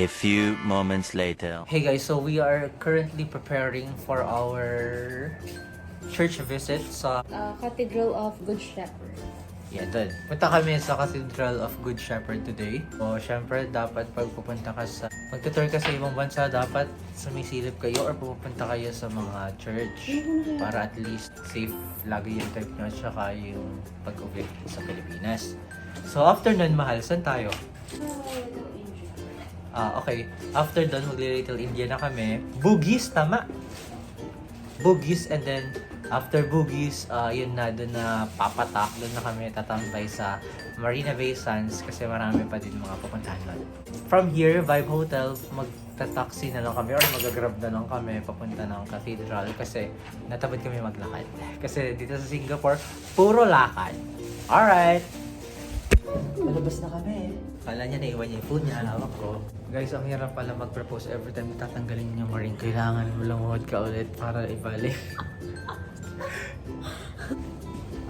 A few moments later. Hey guys, so we are currently preparing for our church visit sa Cathedral of Good Shepherd. doon. Punta kami sa Cathedral of Good Shepherd today. So, syempre, dapat pag pupunta ka sa magtutour ka sa ibang bansa, dapat sumisilip kayo or pupunta kayo sa mga church para at least safe lagi yung trip nyo at saka yung pag-uwi sa Pilipinas. So, after nun, mahal, saan tayo? Okay. After doon, magli-Little India na kami. Bugis, tama. Bugis, and then after Bugis, yun na, doon na papatak. Doon na kami tatambay sa Marina Bay Sands kasi marami pa din mga pupuntahan doon. From here, Vibe Hotel, magta-taxi na lang kami or mag-grab na lang kami papunta ng Cathedral kasi natabad kami maglakad. Kasi dito sa Singapore, puro lakad. Alright! Malabas na kami. Kala niya naiwan niya yung phone niya, hawak ko. Guys, ang hirap pala mag-propose every time tatanggalin niyo mo rin. Kailangan mo lumuhod ka ulit para ibalik.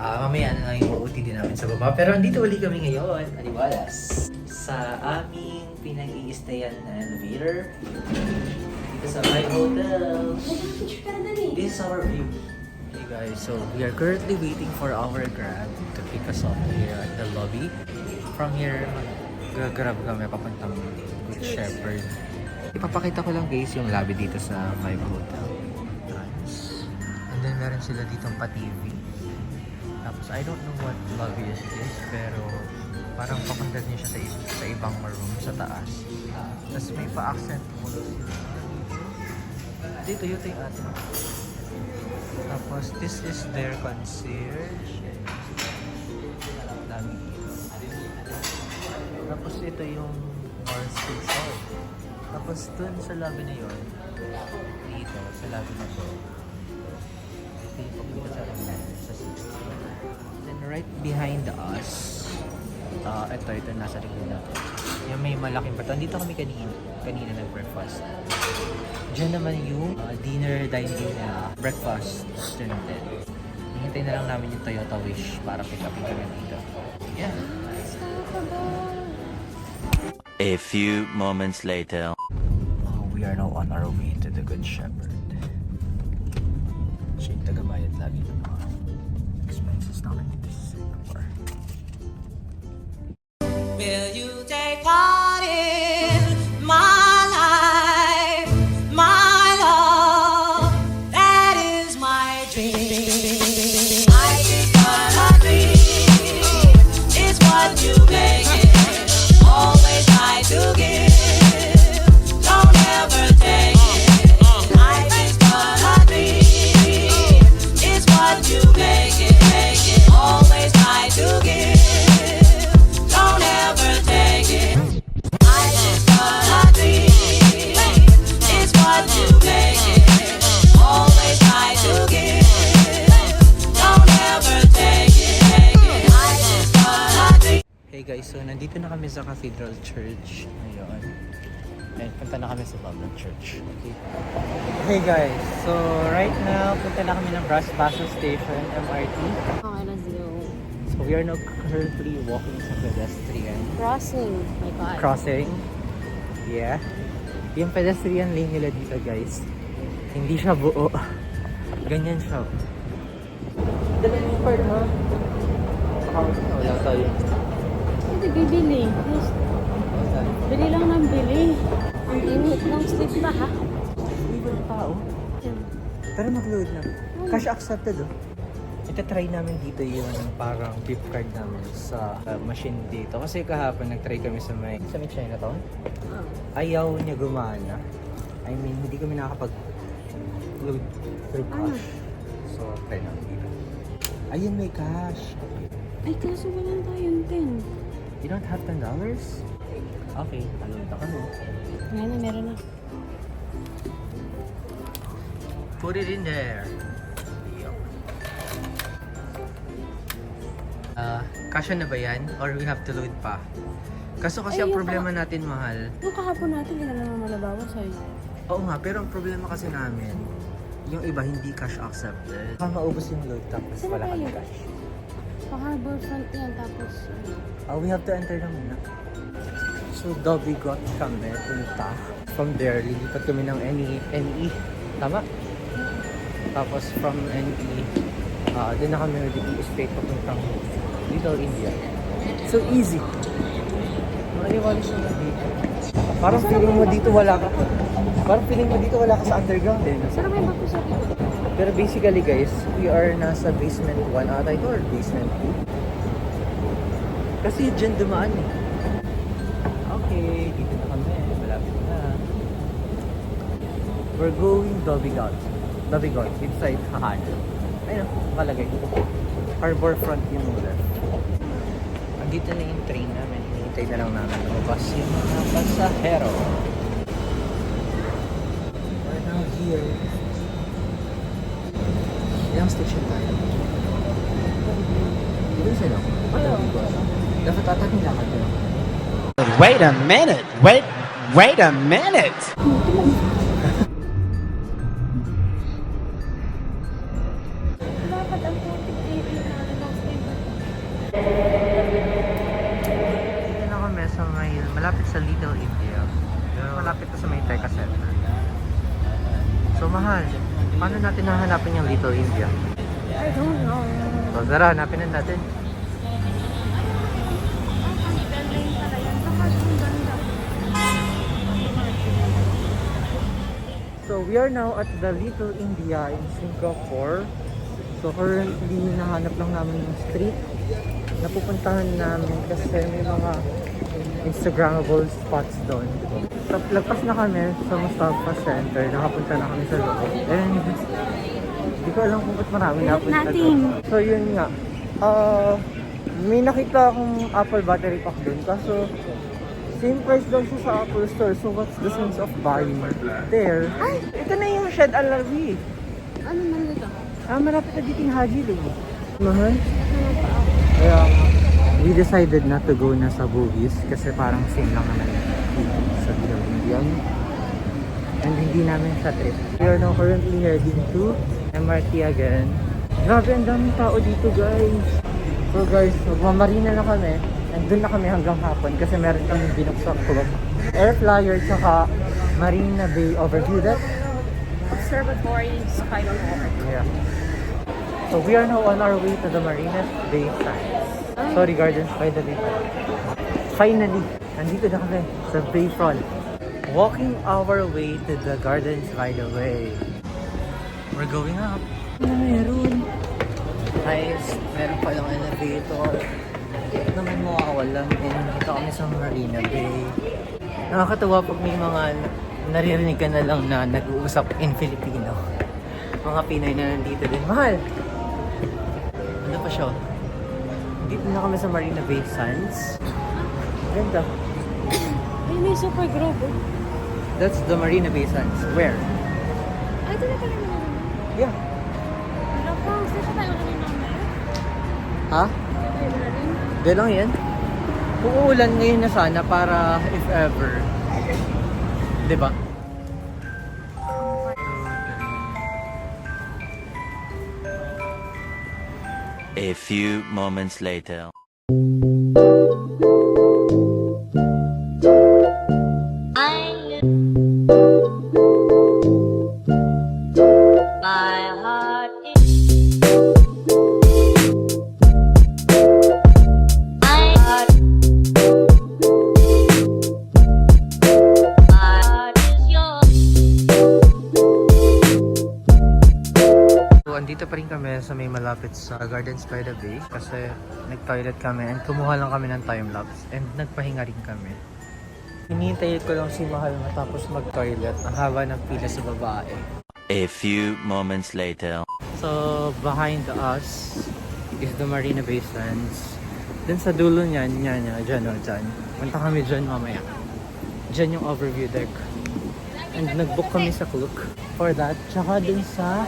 Mamaya na lang yung OOTD namin sa baba. Pero andito ulit kami ngayon, Aliwalas. Sa aming pinag-i-stayan na elevator. Dito sa Vibe Hotel. This is our view. Hey guys, so we are currently waiting for our Grab to pick us up here at the lobby. From here, mag-grab kami papuntang Good Shepherd. Ipapakita ko lang guys yung lobby dito sa Vibe Hotel. Nice. And then meron sila ditong pa-TV. Tapos I don't know what lobby is this, pero parang papunta din siya sa ibang room sa taas. Tapos may pa-accent mo sila. Dito yung atin. Tapos this is their concierge. Dami dito. Tapos ito yung bar station. Tapos dun sa lobby na yun, dito sa lobby na to, ito yung papunta sa room natin sa 60. Then right behind us, ito nasa likod natin. Yung may malaking bato. Dito kami kanina nag-breakfast. Diyan naman yung dinner, dining na breakfast. Diyan natin. Hihintay na lang namin yung Toyota Wish para pick upin kami dito. Yeah. A few moments later. We are now on our way to the Good Shepherd. Siya yung tagabayad lagi ng mga expenses namin dito sa Singapore. Will you take part in my life, my love? That is my dream. I just wanna dream. It's what you make it. Always try to give. Don't ever take it. I just wanna dream. It's what you make it. Always try to give. Don't ever take it. I just wanna dream. It's what you make it. Always try to give. Don't ever take it. I just wanna dream. Hey guys, so nandito na kami sa Cathedral Church ngayon. And punta na kami sa Babylon Church. Okay. Hey guys, so right now punta na kami ng Bras-Basel Station, MRT. Okay, let's go. So we are now currently walking sa pedestrian Crossing. My God. crossing. Yeah. Yung pedestrian lane nila dito guys, hindi siya buo. Ganyan siya. Dali yung part ha. Wala tayo. Hindi bibili. Just bili lang ng bili. Ang init ng sleep pa ha. Hindi ba yung tao? Pero mag-load na. Cash accepted oh. Ita-try namin dito yung parang beep card namin sa machine dito. Kasi kahapon nag-try kami sa may Chinatown. Ayaw niya gumana. I mean, hindi kami nakakapag-load through cash. So, try namin dito. Ayun, may cash. Ay, kaso wala tayong 10. You don't have $10? Okay, load na kami. Ngayon na, meron na. Put it in there. Kasya na ba yan? Or we have to load pa? Kaso kasi Ay, ang yung problema natin, mahal. Yung kahapon natin, hindi naman malabawa sa'yo. Oo nga, pero ang problema kasi namin, yung iba hindi cash accepted. Baka maubos yung load tapos Saan wala kang tayo? cash. Pa-harbor front yan, tapos... We have to enter na muna. So, Dhoby Ghaut kami punta. From there, lilipat kami ng NE. Tama? Tapos from NE, doon na kami mag-i-straight papuntang Little India. So easy. Maliwalis naman dito. Parang feeling mo dito wala ka. Parang feeling mo dito wala ka sa underground eh. Sana may bago sa dito. Pero basically guys, we are nasa basement 1 ata ito or basement 2. Kasi dyan dumaan eh. Okay, dito na kami. Malapit na. We're going Dhoby Ghaut. Dhoby Ghaut, inside Hahan. Ayun, nakalagay. Harbor front yung left. Andito na yung train namin. Hinihintay na lang namin lumabas yung mga pasahero. We're now here. Ilang station tayo? Dito sila. Dapat tatating lakad yun. Wait a minute. Wait a minute. Dapat ang putik dito na last time. Dito na kami sa may, malapit sa Little India. Malapit na sa may Teka Center. So mahal, paano natin hahanapin yung Little India? I don't know. So tara, hanapin na natin. Lane pala yan. Baka yung ganda. So we are now at the Little India in Singapore. So currently, nahanap lang namin yung street na pupuntahan namin kasi may mga Instagrammable spots doon. So lagpas na kami sa Mustafa Center, nakapunta na kami sa loob. And hindi ko alam kung ba't marami napunta doon. So yun nga, may nakita akong Apple battery pack doon kaso same price daw siya sa Apple Store. So what's the sense of buying there? Ay! Ito na yung Shed Al-Arabi. Ano man ito? Malapit na dito yung Haji Lane. Mahal? Kaya we decided not to go na sa Bugis kasi parang same lang naman sa Little Indian. And hindi namin sa trip. We are now currently heading to MRT again. Grabe, ang daming tao dito guys. So guys, magmamarina na kami. And doon na kami hanggang hapon kasi meron kami binuksak club. Air Flyer tsaka Marina Bay overview that. Observatory Skywalk. Yeah. So we are now on our way to the Marina Bay Sands. Sorry, Gardens by the Bay. Finally, nandito na kami sa Bayfront. Walking our way to the Gardens by the Bay. We're going up. Ano meron? Guys, meron palang elevator. Ito naman mawawala. Dito kami sa Marina Bay. Nakakatawa pag may mga naririnig ka na lang na nag-uusap in Filipino. Mga Pinay na nandito din. Mahal! Ano pa siya? Dito na kami sa Marina Bay Sands. Ganda. Ay, may super grove. That's the Marina Bay Sands. Where? Ay, ito na pala naman. Yeah. Wala pa. Saan tayo ulit namin? Ha? Tayo ulit. Di lang yan. Uulan ngayon na sana para if ever. Diba? A few moments later. My heart Andito pa rin kami sa may malapit sa Gardens by the Bay kasi nag-toilet kami and kumuha lang kami ng time-lapse and nagpahinga rin kami. Hinihintay ko lang si Mahal matapos mag-toilet. Ang haba ng pila sa babae. A few moments later. So, behind us is the Marina Bay Sands. Dun sa dulo niyan, dyan. Punta kami dyan mamaya. Dyan yung overview deck. And nag-book kami sa Klook for that. Tsaka dun sa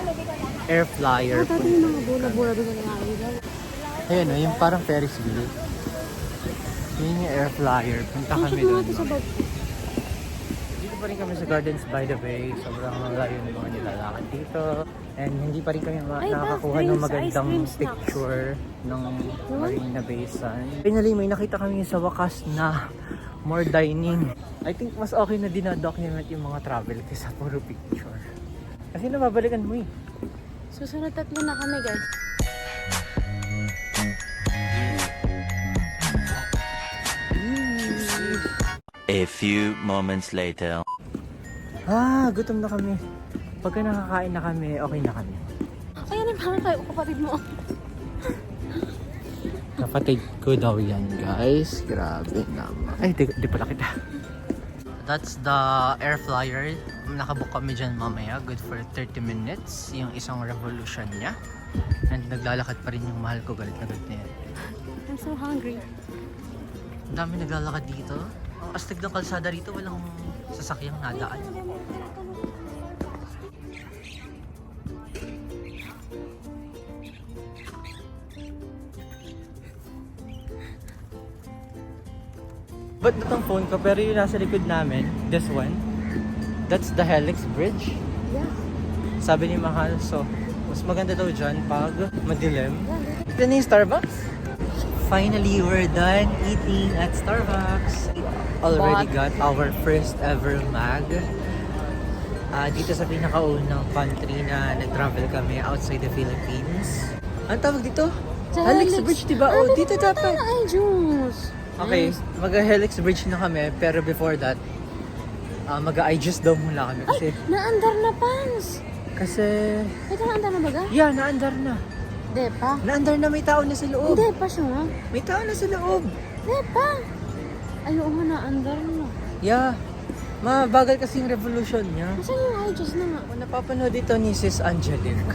Air Flyer. Dati yung mga bula-bula doon na nangyari. Ayun o, yung parang Ferris wheel. Yun yung Air Flyer. Punta kami doon. Dito pa rin kami sa Gardens by the Bay. Sobrang malayo yung mga nilalakad dito. And hindi pa rin kami nakakakuha ng magandang picture ng Marina Bay Sands. Finally, may nakita kami sa wakas na more dining. I think mas okay na dinadocument yung mga travel kaysa puro picture. Kasi nababalikan mo eh. Susunod 3 na kami, guys. A few moments later. Gutom na kami. Pagka nakakain na kami, okay na kami. Ayan ang parang kayo, kapatid mo. Kapatid ko daw yan, guys. Grabe naman. Ay, di pala kita. That's the air flyer. Nakabook kami dyan mamaya. Good for 30 minutes. Yung isang revolution niya. And naglalakad pa rin yung mahal ko. Galit na galit na yan. I'm so hungry. Ang dami naglalakad dito. Ang astig ng kalsada rito. Walang sasakyang nadaan. Ba't itong phone ko? Pero yung nasa likod namin, this one, that's the Helix Bridge. Yeah. Sabi ni Mahal, so mas maganda daw dyan pag madilim. Ito na yung Starbucks. Finally, we're done eating at Starbucks. Already got our first ever mag. Dito sa pinakaunang country na nag-travel kami outside the Philippines. Ano tawag dito? Helix Bridge, diba? Oh, dito dapat. Ay, juice. Okay, mag-Helix Bridge na kami, pero before that, mag-eye juice daw muna kami kasi... Naandar na, Pans. Kasi... Ito naandar na ba ga? Yeah, naandar na. Di pa. Naandar na, may tao na sa loob. Hindi pa siya. May tao na sa loob. Di pa. Ayaw nga naandar na. Yeah. Mabagal kasi yung revolution niya. Nasaan yung eye juice na nga? Kung napapanood ito ni Sis Angelique,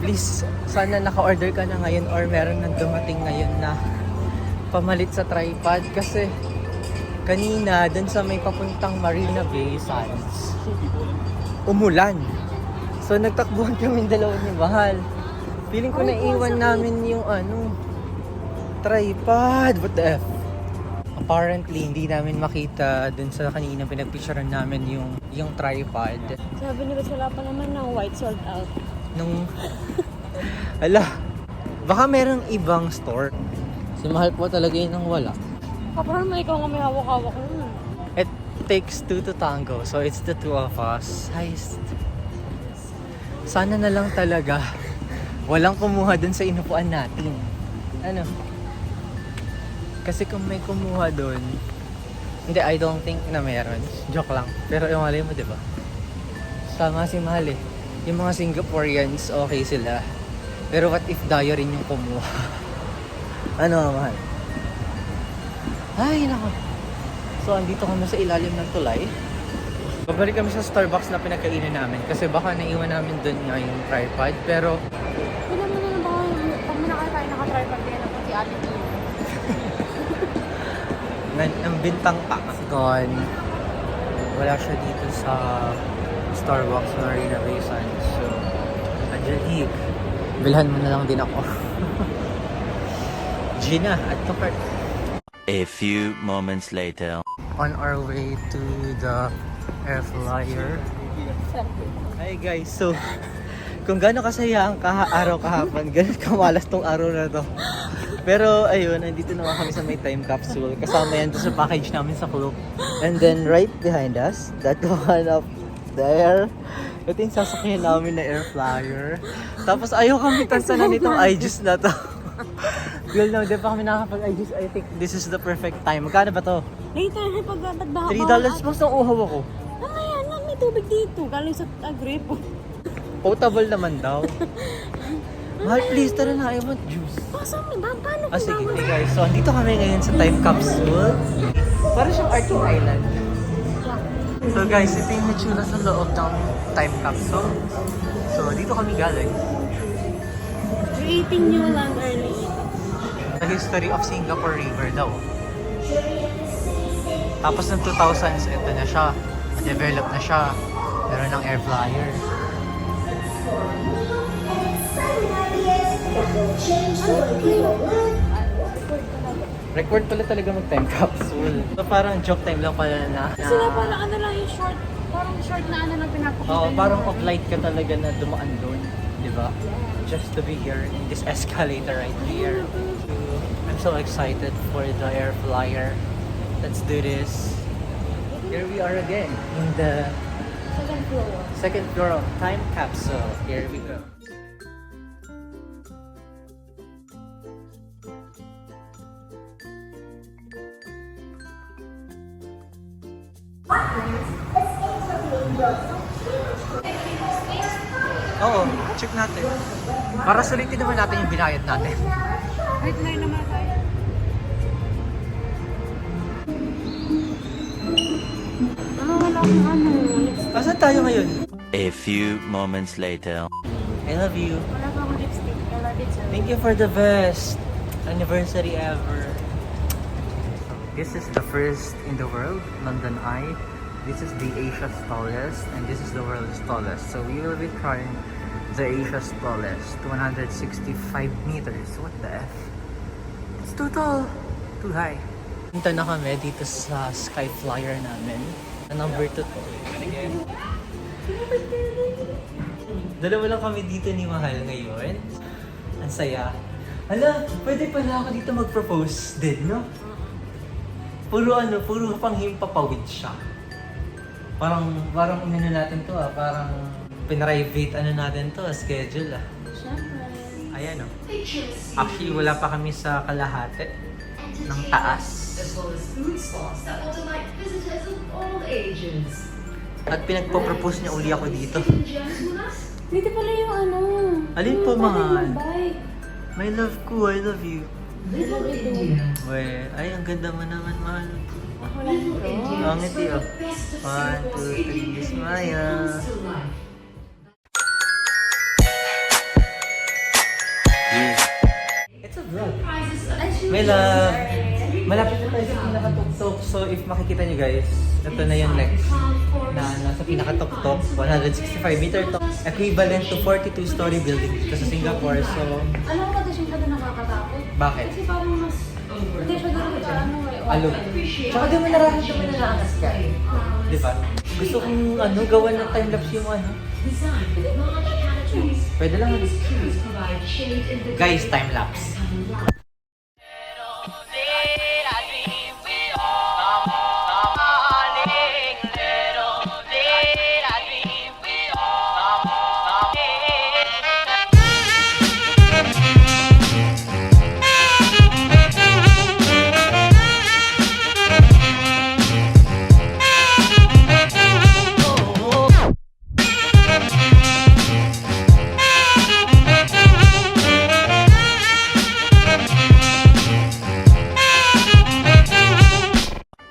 please, sana naka-order ka na ngayon or meron nang dumating ngayon na pamalit sa tripod kasi kanina dun sa may papuntang Marina Bay Sands umulan, so nagtakbuhan kami dalawa ni Mahal. Feeling ko naiwan namin yung tripod. What the F? Apparently hindi namin makita dun sa kanina pinagpicturean namin yung tripod Sabi ni Beth, wala pa naman ng white sold out. nung ala, baka merong ibang store. Si Mahal po talaga yun ang wala. Kapag may ikaw nga may hawak-hawak nun. It takes 2 to tango, so it's the 2 of us. Heist. Sana na lang talaga walang kumuha dun sa inupuan natin. Ano? Kasi kung may kumuha dun, hindi, I don't think na meron. Joke lang. Pero yung malay mo, diba? Sama si Mahal eh. Yung mga Singaporeans, okay sila. Pero what if dayo rin yung kumuha? Ano, Mahal? Ay, nako. So, andito kami sa ilalim ng tulay. Babalik kami sa Starbucks na pinagkainan namin kasi baka naiwan namin dun nga yung tripod. Pero, Pila mo na lang baka pag may nakakain naka-tripod kaya na po si Ate Tia. ang bintang pa gone. Wala siya dito sa Starbucks Marina Bay Sands. So, Angelique, bilhan mo na lang din ako. Gina, at Tupert. A few moments later. On our way to the air flyer. Hi guys, so kung gaano kasaya ang araw kahapon, ganun kamalas tong araw na to. Pero ayun, nandito naman kami sa may time capsule. Kasama yan doon sa package namin sa Klook. And then right behind us, that one up there, ito yung sasakyan namin na air flyer. Tapos ayaw kami tansanan nitong iJuice na to. Girl, no, di pa kami nakakapag iJuice. I think this is the perfect time. Magkano ba to? Later, pag baka $3 mas nang uhaw ako. Mamaya na, may tubig dito. Galing sa Agripo. Potable naman daw. Mahal, please, tara na. I want juice. Paano kung Sige, bawal? hey guys. So, andito kami ngayon sa time capsule. Para siyang Arctic Island. So guys, ito yung natsura sa loob ng time capsule. So, dito kami galing. Creating new land early. The history of Singapore River daw. Tapos ng 2000s, ito na siya. Develop na siya. Meron ng air flyer. Record pala talaga mag-time capsule. So parang joke time lang pala na. Kasi nga parang ano lang yung short, parang short na ano lang pinapakita. Oo, parang off-light ka talaga na dumaan doon. Di ba? Just to be here in this escalator right here. I'm so excited for the air flyer. Let's do this. Here we are again in the second floor of Time Capsule. Here we go. Oo, check natin. Para sulitin naman natin yung binayad natin. Wait lang naman tayo. Wala akong ano. Lipstick. Asan tayo ngayon? A few moments later. I love you. Wala pa akong lipstick. I love it so. Thank you for the best anniversary ever. This is the first in the world, London Eye. This is the Asia's tallest, and this is the world's tallest. So we will be trying the Asia's tallest, 165 meters. What the F? It's too tall. Too high. Punta na kami dito sa Sky Flyer namin. Number 2 to. Dalawa lang kami dito ni Mahal ngayon. Ang saya. Hala, pwede pala ako dito mag-propose din, no? Puro panghimpapawid siya. Parang inano natin to parang pinrivate natin to, schedule Siyempre. Ayan Actually, wala pa kami sa kalahati ng taas. as well as food spots that will delight visitors of all ages. At pinagpo-propose niya uli ako dito. Dito pala yung ano. Alin po, Mahal? Yung bike. My love ko, I love you. Little India. Weh, ay, ang ganda mo naman, Mahal. Ako lang ito. Ang ngiti, 1, 2, 3, smile. It's a vlog. My love. Malapit na tayo sa pinakatuktok. So if makikita nyo guys, ito na yung next na nasa pinakatuktok. 165 meter top. Equivalent to 42-story building dito sa Singapore. So, Alam mo kasi siya doon nakakatakot. bakit? Kasi parang mas... Hindi siya doon Alog. Tsaka di mo nararamdaman na naangas ka. Di ba? Gusto kong gawan ng time-lapse yung Pwede lang Guys, time-lapse.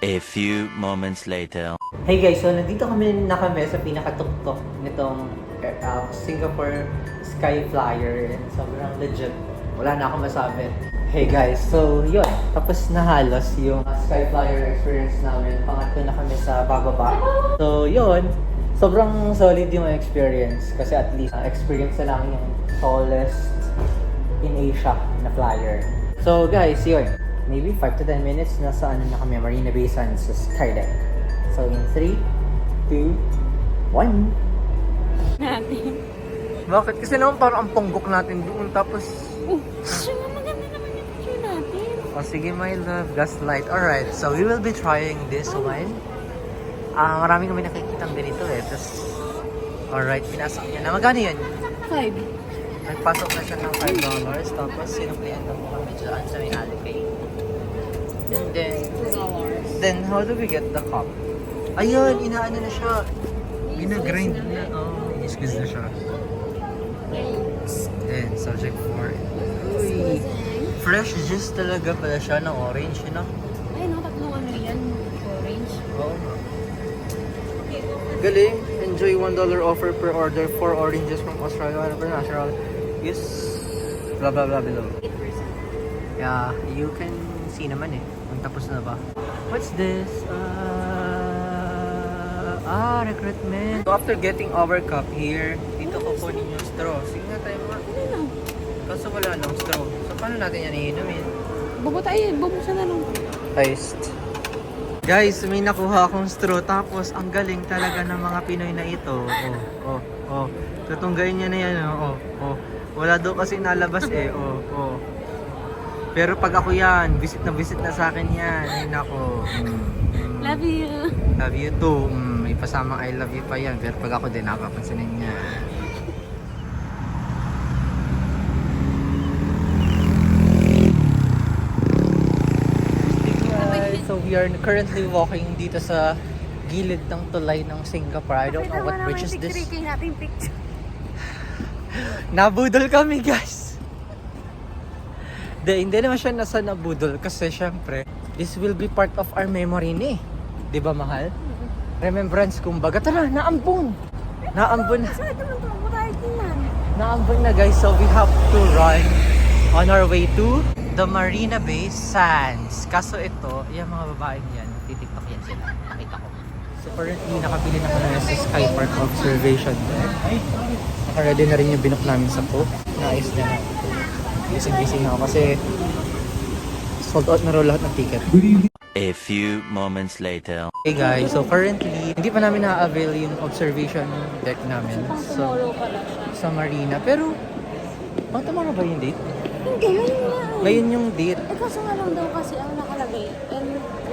A few moments later. Hey guys, so nandito kami sa pinakatuktok nitong Singapore Sky Flyer and sobrang legit. Wala na akong masabi. Hey guys, so yun. Tapos na halos yung Sky Flyer experience namin. Pangatlo na kami sa bababa. So yun, sobrang solid yung experience. Kasi at least experience na namin yung tallest in Asia na flyer. So guys, yun. Maybe 5 to 10 minutes nasa na kami, Marina Bay Sands sa Skydeck. So in 3, 2, 1. Natin. Bakit? Kasi naman parang ang ponggok natin doon tapos... Siya nga maganda naman yung picture natin. Oh, sige my love, gaslight. Alright, so we will be trying this one. Marami kami nakikitang ganito Tapos, alright, pinasok niya na. Magkano yun? 5. Nagpasok na siya ng $5. Tapos sinuklian na po kami dyan sa may Alipay. And then how do we get the cup? Ayun, inaano na siya. Ginagrind na. Oh, i-squeeze na siya. Then, subject 4. Uy, fresh juice talaga pala siya ng orange, you know? Ay, no, tatlong ano yan. Orange. Oh. Galing. Enjoy $1 offer per order. 4 oranges from Australia. Ano ba natural? Yes. Blah blah blah below. 8%. Yeah, you can see naman Tapos na ba? What's this? Recruitment. So after getting our cup here, dito kukunin yung straw. Sige nga tayo mga. Ano lang? Kaso wala nang straw. So paano natin yan iinumin? Bubuksan na lang. Taste. Guys, may nakuha akong straw. Tapos ang galing talaga ng mga Pinoy na ito. Tutunggayin niya na yan. Wala daw kasi nalabas . Pero pag ako yan, visit na sa akin yan. Ay nako. Love you. Love you too. May pasamang I love you pa yan. Pero pag ako din, nakapansinin niya. So we are currently walking dito sa gilid ng tulay ng Singapore. I don't know what bridge is this. nating picture. Nabudol kami, guys. Hindi naman siya nasa nabudol kasi syempre, this will be part of our memory ni. Di ba, mahal? Remembrance, kumbaga. Tara, naambon. Naambon na. Naambon na, guys. So we have to run on our way to the Marina Bay Sands. Kaso ito, yung mga babaeng yan, titiktok yan sila. Nakita ko. So currently, nakapili na kami sa Sky Park Observation Deck. Naka-ready na rin yung binook namin sa Coke. Naayos na natin. Gising-gising na ako kasi sold out na raw lahat ng ticket. A few moments later. Hey guys, so currently, hindi pa namin na-avail yung observation deck namin. So, Tomorrow pala. sa Marina. Pero, tomorrow ba yung date? Hindi, ngayon nga. Ngayon yung date. Kaso nga lang daw kasi ang nakalagay, N3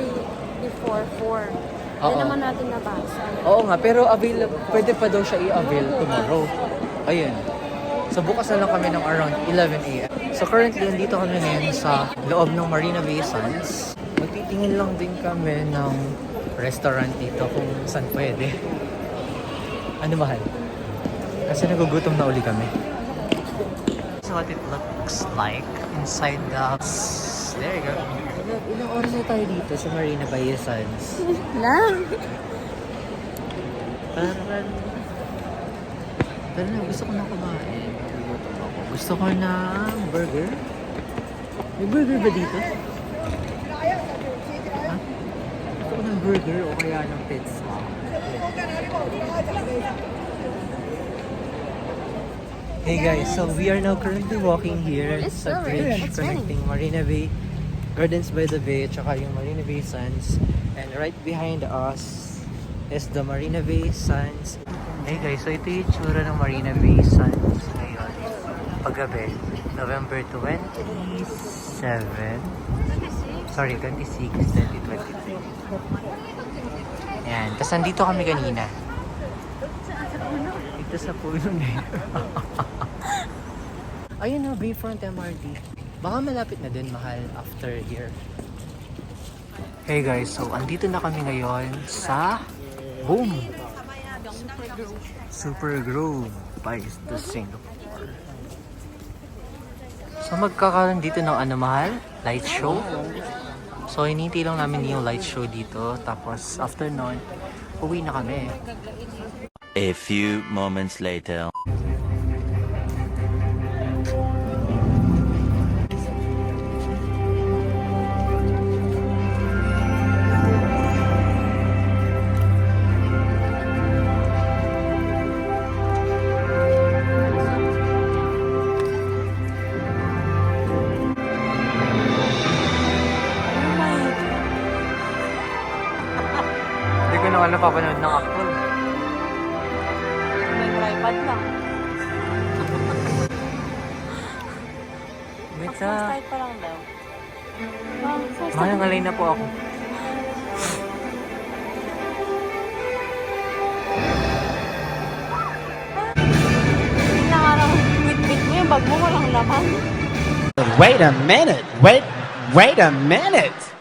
before 4. Hindi Oo. naman natin nabasa. Oo nga, pero pwede pa daw siya i-avail tomorrow. Ayun. So bukas na lang kami ng around 11 a.m. So currently, andito kami ngayon sa loob ng Marina Bay Sands. Magtitingin lang din kami ng restaurant dito kung saan pwede. Ano mahal? Kasi nagugutom na uli kami. So what it looks like inside the house. There you go. Ilang oras na tayo dito sa Marina Bay Sands? Lang. Pero gusto ko na kumain. Gusto ko na burger. May burger ba dito? Ha? Gusto ko ng burger o kaya ng pizza. Hey guys, so we are now currently walking here It's sa so bridge raining. It's connecting Marina Bay, Gardens by the Bay, tsaka yung Marina Bay Sands. And right behind us is the Marina Bay Sands. Hey guys, so ito yung tsura ng Marina Bay Sands ngayon. Paggabi, November 27. Sorry, 26, 2023. Ayan, tapos nandito kami kanina. Ito sa puno na yun. Ayun na, Bayfront MRT. Baka malapit na din, mahal, after here. Hey guys, so andito na kami ngayon sa Boom! Super Grove by the Singapore. So magkakaroon dito ng ano, mahal? Light show. So hinihintay lang namin yung light show dito. Tapos after nun, uwi na kami. A few moments later. Hindi ko naman napapanood ng actor. May tripod lang. Wait First time pa lang daw. First time. Manangalay na po ako. Hindi na nga lang bit-bit mo yung bag mo walang laman. Wait a minute. Wait a minute.